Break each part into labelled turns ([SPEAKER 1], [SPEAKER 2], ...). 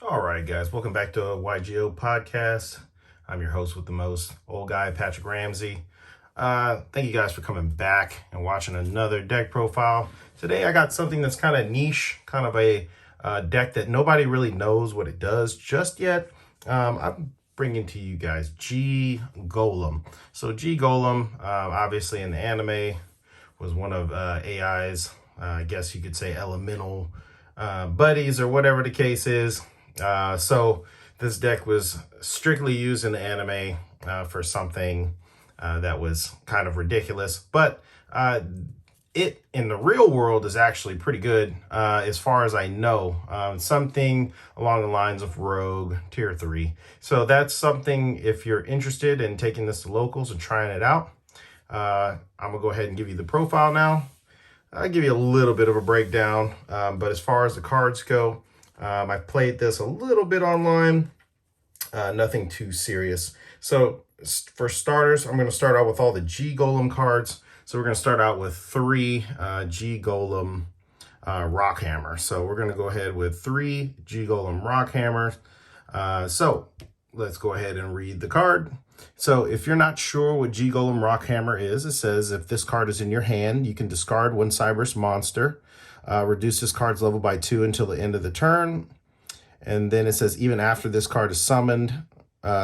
[SPEAKER 1] All right, guys, welcome back to a YGO podcast. I'm your host with the most, old guy, Patrick Ramsey. Thank you guys for coming back and watching another deck profile. Today, I got something that's kind of niche, kind of a deck that nobody really knows what it does just yet. I'm bringing to you guys G Golem. So G Golem, obviously in the anime, was one of AI's, I guess you could say, elemental buddies or whatever the case is. So this deck was strictly used in the anime for something that was kind of ridiculous, but it in the real world is actually pretty good as far as I know. Something along the lines of Rogue Tier 3. So that's something, if you're interested in taking this to locals and trying it out, I'm gonna go ahead and give you the profile now. I'll give you a little bit of a breakdown, but as far as the cards go, I've played this a little bit online, nothing too serious. So for starters, I'm going to start out with all the G Golem cards. So we're going to start out with 3 G Golem Rock Hammer. So we're going to go ahead with 3 G Golem Rock Hammers. So let's go ahead and read the card. So if you're not sure what G Golem Rock Hammer is, it says if this card is in your hand, you can discard 1 Cyberse monster. Reduce this card's level by 2 until the end of the turn. And then it says even after this card is summoned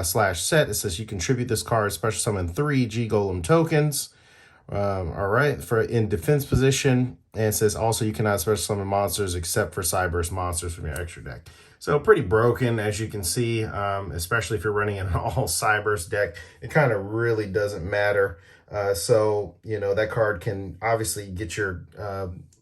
[SPEAKER 1] slash set, it says you contribute this card, special summon 3 G Golem tokens. All right, for in defense position. And it says also you cannot special summon monsters except for Cyberse monsters from your extra deck. So pretty broken, as you can see, especially if you're running an all Cyberse deck. It kind of really doesn't matter. So, you know, that card can obviously get your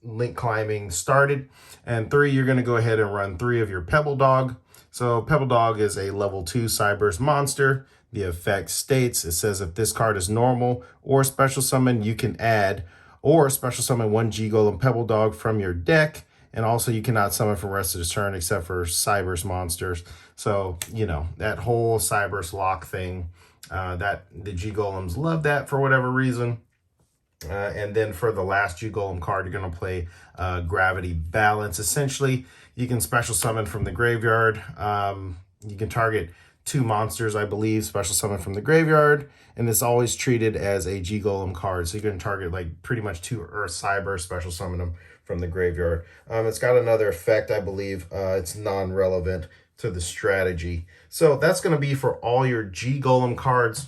[SPEAKER 1] link climbing started. And 3, you're going to go ahead and run 3 of your Pebble Dog. So Pebble Dog is a level 2 Cyberse monster. The effect states, it says if this card is normal or special summon, you can add or special summon 1 G Golem Pebble Dog from your deck. And also you cannot summon for the rest of the turn except for Cyberse monsters. So, you know, that whole Cyberse lock thing, that the G Golems love that for whatever reason. And then for the last G Golem card, you're going to play Gravity Balance. Essentially, you can special summon from the graveyard. You can target 2 monsters, I believe, special summon from the graveyard. And it's always treated as a G Golem card. So you can target like pretty much 2 Earth Cyber, special summon them from the graveyard. It's got another effect, I believe. It's non-relevant to the strategy. So that's going to be for all your G Golem cards.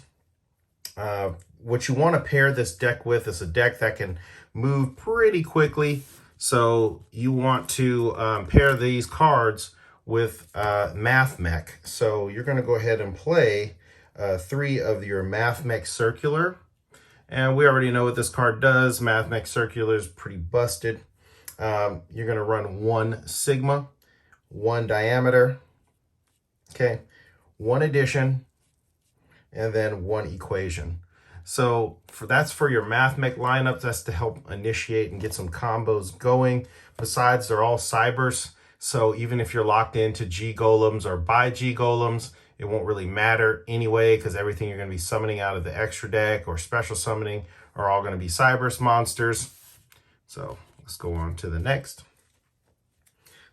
[SPEAKER 1] What you want to pair this deck with is a deck that can move pretty quickly. So you want to pair these cards with Math Mech. So you're going to go ahead and play 3 of your Math Mech Circular. And we already know what this card does. Math Mech Circular is pretty busted. You're going to run 1 Sigma, 1 Diameter, okay, 1 Addition, and then 1 Equation. So that's for your Math Mech lineup. That's to help initiate and get some combos going. Besides, they're all Cyberse. So even if you're locked into G Golems or by G Golems, it won't really matter anyway, because everything you're going to be summoning out of the extra deck or special summoning are all going to be Cyberse monsters. So let's go on to the next.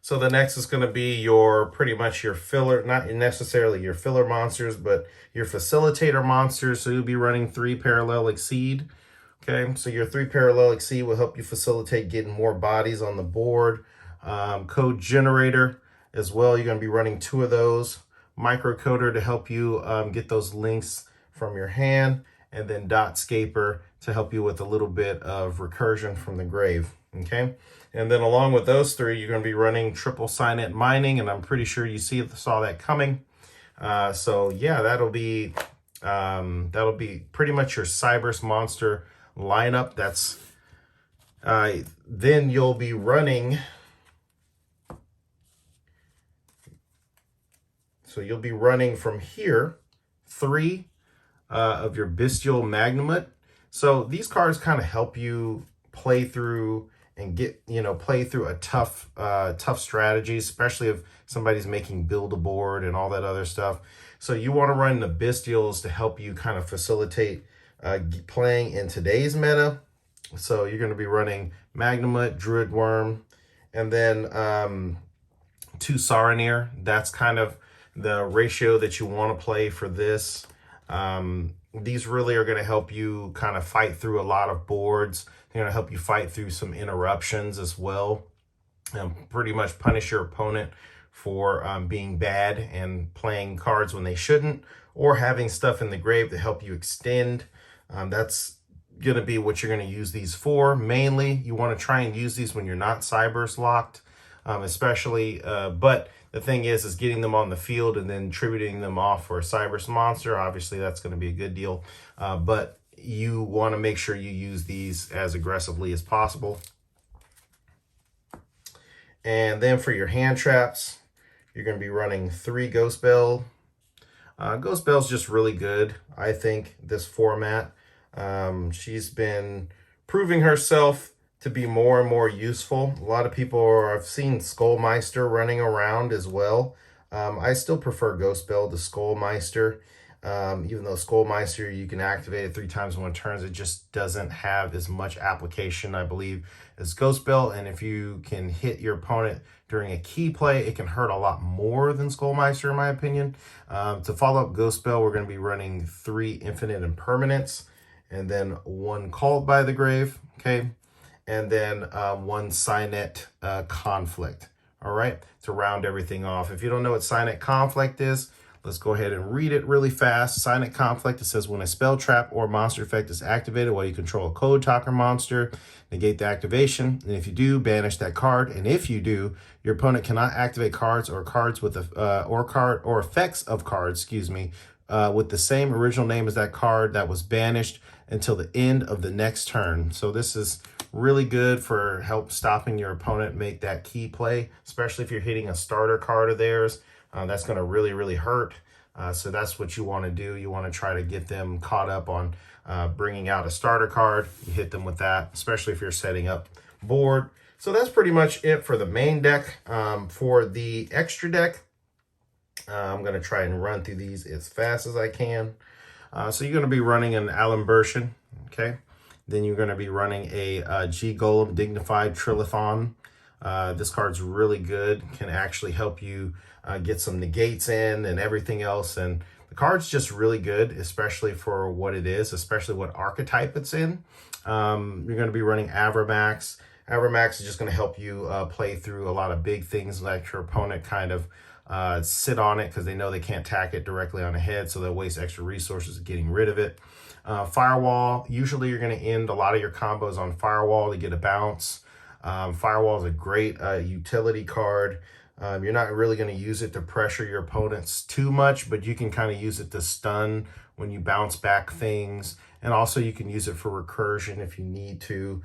[SPEAKER 1] So the next is going to be your pretty much your filler, not necessarily your filler monsters, but your facilitator monsters. So you'll be running 3 Parallel Exceed. Okay, so your 3 Parallel Exceed will help you facilitate getting more bodies on the board. Code Generator as well. You're going to be running 2 of those. Microcoder to help you get those links from your hand. And then Dotscaper to help you with a little bit of recursion from the grave. Okay. And then along with those 3, you're going to be running triple Signet Mining, and I'm pretty sure you saw that coming. So yeah, that'll be pretty much your Cyberse monster lineup. That's then you'll be running. So you'll be running from here 3 of your Bestial Magnumite. So these cards kind of help you play through and play through a tough strategy, especially if somebody's making build a board and all that other stuff. So you want to run the Bestials to help you kind of facilitate playing in today's meta. So you're going to be running Magnumite, Druid Worm, and then 2 2 Saronir. That's kind of the ratio that you want to play for this. These really are going to help you kind of fight through a lot of boards. They're going to help you fight through some interruptions as well. Pretty much punish your opponent for being bad and playing cards when they shouldn't, or having stuff in the grave to help you extend. That's going to be what you're going to use these for. Mainly, you want to try and use these when you're not Cyberse locked, especially, but the thing is getting them on the field and then tributing them off for a Cyberse monster. Obviously, that's going to be a good deal, but you want to make sure you use these as aggressively as possible. And then for your hand traps, you're going to be running 3 Ghost Bell. Ghost Bell's just really good, I think, this format. She's been proving herself to be more and more useful. A lot of people I've seen Skullmeister running around as well. I still prefer Ghost Bell to Skullmeister. Even though Skullmeister, you can activate it 3 times in 1 turn, it just doesn't have as much application, I believe, as Ghost Bell. And if you can hit your opponent during a key play, it can hurt a lot more than Skullmeister, in my opinion. To follow up Ghost Bell, we're going to be running 3 Infinite Impermanence, and then 1 Called by the Grave, okay? And then 1 Signet Conflict, all right? To round everything off. If you don't know what Signet Conflict is, let's go ahead and read it really fast. Signet Conflict, it says when a spell, trap, or monster effect is activated while you control a Code Talker monster, negate the activation. And if you do, banish that card. And if you do, your opponent cannot activate cards or cards with or effects of cards, with the same original name as that card that was banished until the end of the next turn. So this is really good for help stopping your opponent make that key play, especially if you're hitting a starter card of theirs. That's going to really, really hurt. So that's what you want to do. You want to try to get them caught up on bringing out a starter card. You hit them with that, especially if you're setting up board. So that's pretty much it for the main deck. For the extra deck, I'm going to try and run through these as fast as I can. So you're going to be running an Alimbertion, okay? Then you're going to be running a G Golem Dignified Trilithon. This card's really good, can actually help you get some negates in and everything else. And the card's just really good, especially for what it is, especially what archetype it's in. You're going to be running Avramax. Avramax is just going to help you play through a lot of big things, like your opponent kind of sit on it because they know they can't tack it directly on the head, so they'll waste extra resources getting rid of it. Firewall, usually you're going to end a lot of your combos on Firewall to get a bounce. Firewall is a great utility card. You're not really going to use it to pressure your opponents too much, but you can kind of use it to stun when you bounce back things. And also you can use it for recursion if you need to.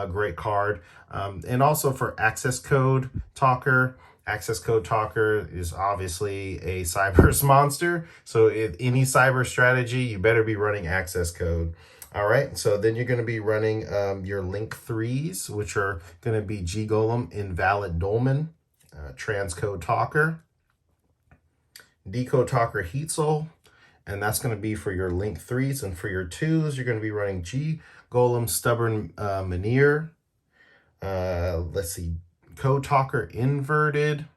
[SPEAKER 1] Great card. And also for Access Code Talker. Access Code Talker is obviously a Cyberse monster. So if any cyber strategy, you better be running Access Code. All right, so then you're going to be running your Link 3s, which are going to be G Golem Invalid Dolmen, Transcode Talker, Decode Talker Heat Soul, and that's going to be for your Link 3s. And for your 2s, you're going to be running G Golem Stubborn Menhir, let's see, Code Talker Inverted,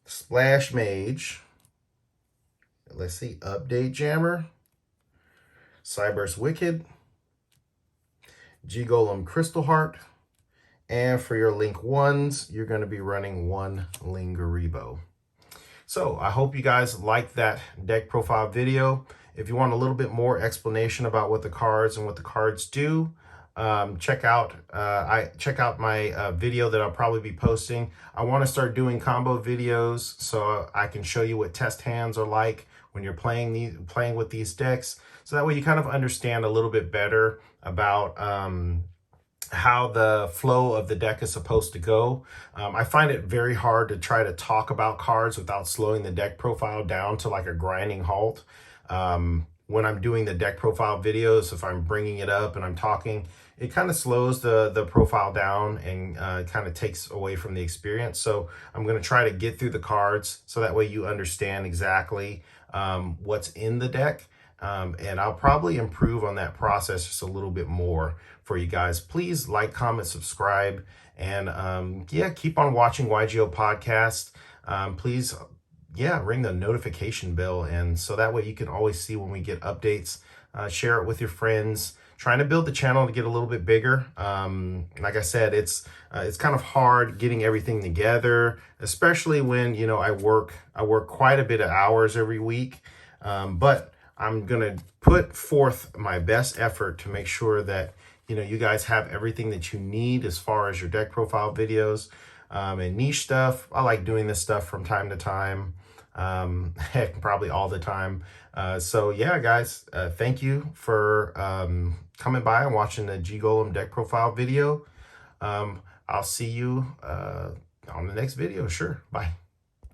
[SPEAKER 1] Splash Mage, let's see, Update Jammer, Cyberse Wicked, G Golem Crystal Heart, and for your Link 1s, you're going to be running 1 Lingeribo. So I hope you guys liked that deck profile video. If you want a little bit more explanation about what the cards and what the cards do, check out my video that I'll probably be posting. I want to start doing combo videos so I can show you what test hands are like when you're playing with these decks. So that way you kind of understand a little bit better about how the flow of the deck is supposed to go. I find it very hard to try to talk about cards without slowing the deck profile down to like a grinding halt. When I'm doing the deck profile videos, if I'm bringing it up and I'm talking, it kind of slows the profile down and kind of takes away from the experience. So I'm going to try to get through the cards so that way you understand exactly what's in the deck. And I'll probably improve on that process just a little bit more for you guys. Please like, comment, subscribe, and yeah, keep on watching YGO Podcast. Please, yeah, ring the notification bell, and so that way you can always see when we get updates. Share it with your friends. Trying to build the channel to get a little bit bigger. Like I said, it's kind of hard getting everything together, especially when I work quite a bit of hours every week. But I'm gonna put forth my best effort to make sure that you guys have everything that you need as far as your deck profile videos and niche stuff. I like doing this stuff from time to time. Heck, probably all the time. So yeah, guys, thank you for coming by and watching the G Golem Deck Profile video. I'll see you on the next video. Sure. Bye.